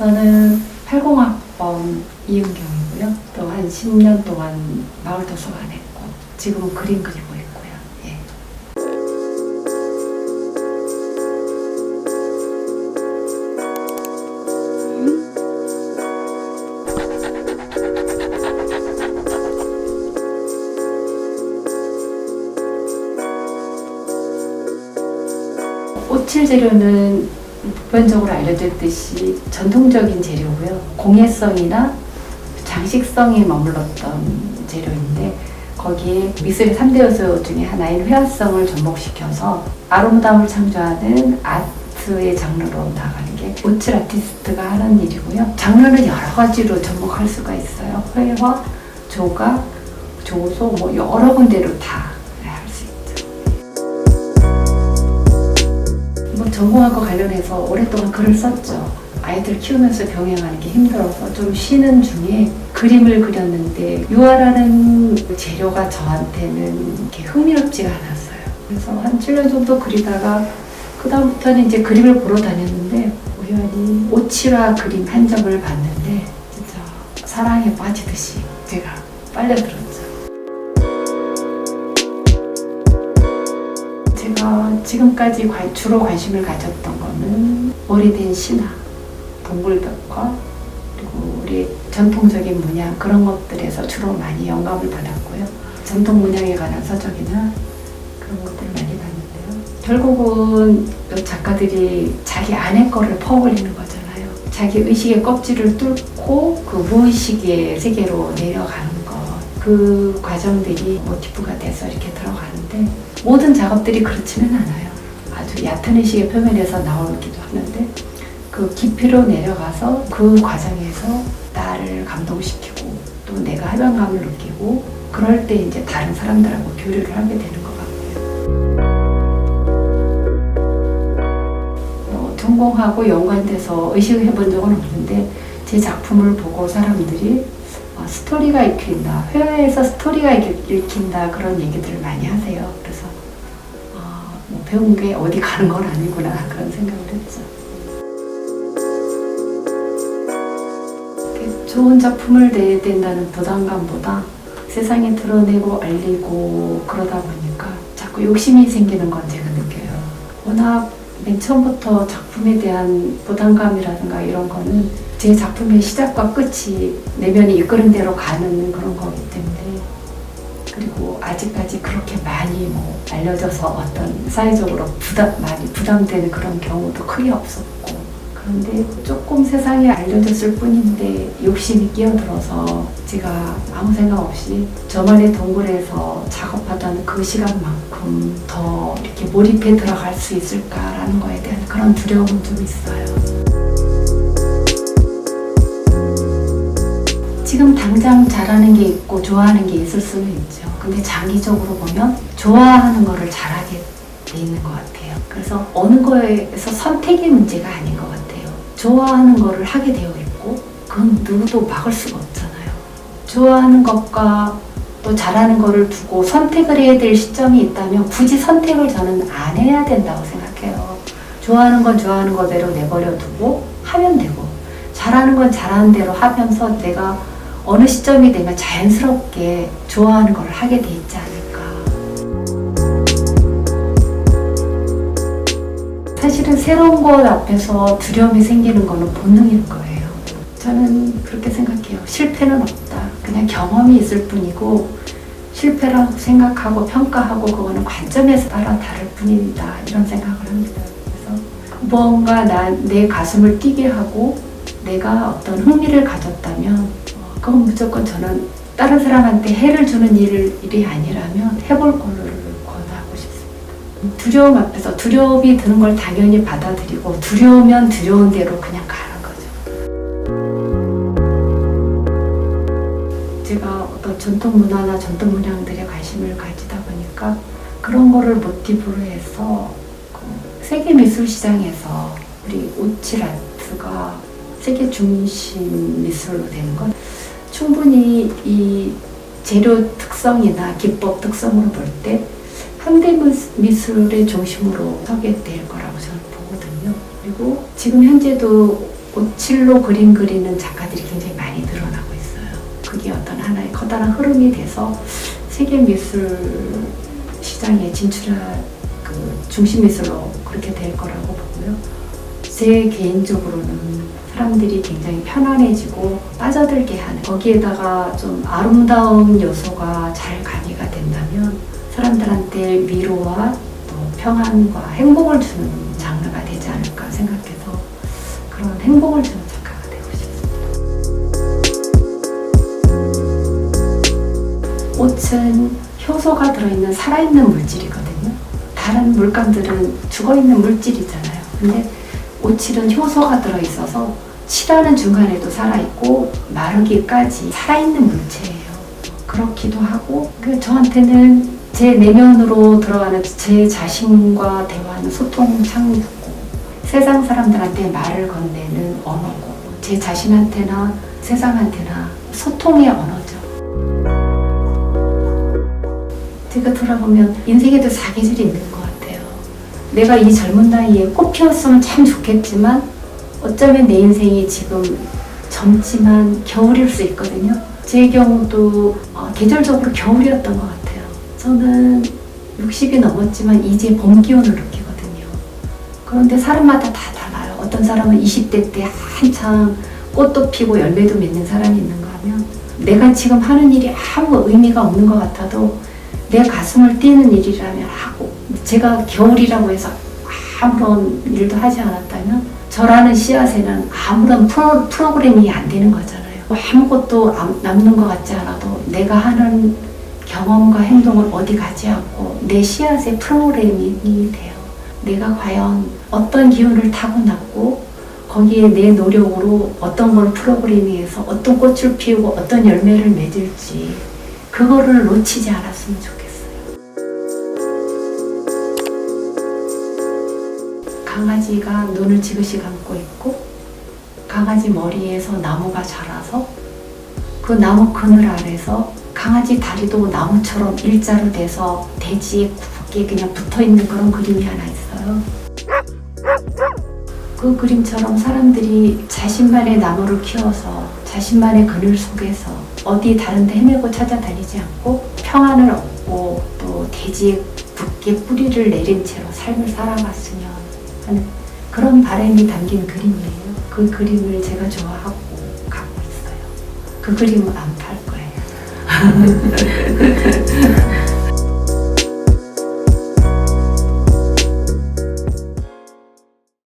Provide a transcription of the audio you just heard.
저는 80학번 이은경이고요. 또 한 10년 동안 마을도서관 했고 지금은 그림 그리고 있고요. 예. 오칠 재료는 보편적으로 알려졌듯이 전통적인 재료고요. 공예성이나 장식성이 머물렀던 재료인데 거기에 미술의 3대 요소 중에 하나인 회화성을 접목시켜서 아름다움을 창조하는 아트의 장르로 나아가는 게 오칠 아티스트가 하는 일이고요. 장르는 여러 가지로 접목할 수가 있어요. 회화, 조각, 조소 뭐 여러 군데로 다 할 수 있죠. 뭐 전공학과 관련해서 오랫동안 글을 썼죠. 아이들 키우면서 병행하는 게 힘들어서 좀 쉬는 중에 그림을 그렸는데 유화라는 재료가 저한테는 이렇게 흥미롭지가 않았어요. 그래서 한 7년 정도 그리다가 그 다음부터는 이제 그림을 보러 다녔는데 우연히 오칠화 그림 한 점을 봤는데 진짜 사랑에 빠지듯이 제가 빨려들었죠. 제가 지금까지 주로 관심을 가졌던 거는 오래된 신화, 동굴벽화, 그리고 우리 전통적인 문양 그런 것들에서 주로 많이 영감을 받았고요. 전통 문양에 관한 서적이나 그런 것들을 많이 봤는데요. 결국은 작가들이 자기 안의 거를 퍼올리는 거잖아요. 자기 의식의 껍질을 뚫고 그 무의식의 세계로 내려가는 것. 그 과정들이 모티프가 돼서 이렇게 들어가는데 모든 작업들이 그렇지는 않아요. 아주 얕은 의식의 표면에서 나오기도 하는데 그 깊이로 내려가서 그 과정에서 나를 감동시키고 또 내가 해방감을 느끼고 그럴 때 이제 다른 사람들하고 교류를 하게 되는 것 같고요. 전공하고 연관돼서 의식을 해본 적은 없는데 제 작품을 보고 사람들이 스토리가 읽힌다, 회화에서 스토리가 읽힌다 그런 얘기들을 많이 하세요. 그래서 뭐 배운 게 어디 가는 건 아니구나 그런 생각을 했죠. 좋은 작품을 내야 된다는 부담감보다 세상에 드러내고 알리고 그러다 보니까 자꾸 욕심이 생기는 건 제가 느껴요. 워낙 맨 처음부터 작품에 대한 부담감이라든가 이런 거는 제 작품의 시작과 끝이 내면이 이끄는 대로 가는 그런 거기 때문에 그리고 아직까지 그렇게 많이 뭐 알려져서 어떤 사회적으로 많이 부담되는 그런 경우도 크게 없었고 그런데 조금 세상에 알려졌을 뿐인데 욕심이 끼어들어서 제가 아무 생각 없이 저만의 동굴에서 작업하던 그 시간만큼 더 이렇게 몰입해 들어갈 수 있을까라는 거에 대한 그런 두려움은 좀 있어요. 지금 당장 잘하는 게 있고 좋아하는 게 있을 수는 있죠. 근데 장기적으로 보면 좋아하는 거를 잘하게 돼 있는 것 같아요. 그래서 어느 거에서 선택의 문제가 아닌 것 같아요. 좋아하는 거를 하게 되어 있고 그건 누구도 막을 수가 없잖아요. 좋아하는 것과 또 잘하는 거를 두고 선택을 해야 될 시점이 있다면 굳이 선택을 저는 안 해야 된다고 생각해요. 좋아하는 건 좋아하는 거대로 내버려 두고 하면 되고 잘하는 건 잘하는 대로 하면서 내가 어느 시점이 되면 자연스럽게 좋아하는 걸 하게 돼 있지 않을까. 사실은 새로운 것 앞에서 두려움이 생기는 거는 본능일 거예요. 저는 그렇게 생각해요. 실패는 없다. 그냥 경험이 있을 뿐이고 실패라고 생각하고 평가하고 그거는 관점에서 따라 다를 뿐이다. 이런 생각을 합니다. 그래서 무언가 내 가슴을 뛰게 하고 내가 어떤 흥미를 가졌다면 그건 무조건 저는 다른 사람한테 해를 주는 일이 아니라면 해볼 거를 권하고 싶습니다. 두려움 앞에서 두려움이 드는 걸 당연히 받아들이고 두려우면 두려운 대로 그냥 가는 거죠. 제가 어떤 전통 문화나 전통 문양들에 관심을 가지다 보니까 그런 거를 모티브로 해서 세계 미술 시장에서 우리 오칠 아트가 세계 중심 미술로 되는 건 충분히 이 재료 특성이나 기법 특성으로 볼 때 현대 미술의 중심으로 서게 될 거라고 저는 보거든요. 그리고 지금 현재도 오칠로 그림 그리는 작가들이 굉장히 많이 늘어나고 있어요. 그게 어떤 하나의 커다란 흐름이 돼서 세계 미술 시장에 진출할 그 중심 미술로 그렇게 될 거라고 보고요. 제 개인적으로는 사람들이 굉장히 편안해지고 빠져들게 하는, 거기에다가 좀 아름다운 요소가 잘 가미가 된다면 사람들한테 위로와 또 평안과 행복을 주는 장르가 되지 않을까 생각해서 그런 행복을 주는 작가가 되고 싶습니다. 옷은 효소가 들어있는 살아있는 물질이거든요. 다른 물감들은 죽어있는 물질이잖아요. 근데 오칠은 효소가 들어있어서 칠하는 중간에도 살아있고 마르기까지 살아있는 물체예요. 그렇기도 하고 저한테는 제 내면으로 들어가는 제 자신과 대화하는 소통 창구고, 세상 사람들한테 말을 건네는 언어고, 제 자신한테나 세상한테나 소통의 언어죠. 제가 돌아보면 인생에도 사계절이 있는 것 같아요. 내가 이 젊은 나이에 꽃 피웠으면 참 좋겠지만 어쩌면 내 인생이 지금 젊지만 겨울일 수 있거든요. 제 경우도 계절적으로 겨울이었던 것 같아요. 저는 60이 넘었지만 이제 봄 기운을 느끼거든요. 그런데 사람마다 다 달라요. 어떤 사람은 20대 때 한창 꽃도 피고 열매도 맺는 사람이 있는가 하면, 내가 지금 하는 일이 아무 의미가 없는 것 같아도 내 가슴을 뛰는 일이라면 하고, 제가 겨울이라고 해서 아무런 일도 하지 않았다면 저라는 씨앗에는 아무런 프로그램이 안 되는 거잖아요. 아무것도 남는 것 같지 않아도 내가 하는 경험과 행동을 어디 가지 않고 내 씨앗의 프로그래밍이 돼요. 내가 과연 어떤 기운을 타고났고 거기에 내 노력으로 어떤 걸 프로그래밍해서 어떤 꽃을 피우고 어떤 열매를 맺을지, 그거를 놓치지 않았으면 좋겠어요. 강아지가 눈을 지그시 감고 있고 강아지 머리에서 나무가 자라서 그 나무 그늘 아래서 강아지 다리도 나무처럼 일자로 돼서 대지에 굵게 그냥 붙어있는 그런 그림이 하나 있어요. 그 그림처럼 사람들이 자신만의 나무를 키워서 자신만의 그늘 속에서 어디 다른 데 헤매고 찾아다니지 않고 평안을 얻고 또 대지에 굳게 뿌리를 내린 채로 삶을 살아갔으면 하는 그런 바람이 담긴 그림이에요. 그 그림을 제가 좋아하고 갖고 있어요. 그 그림은 안 팔 거예요.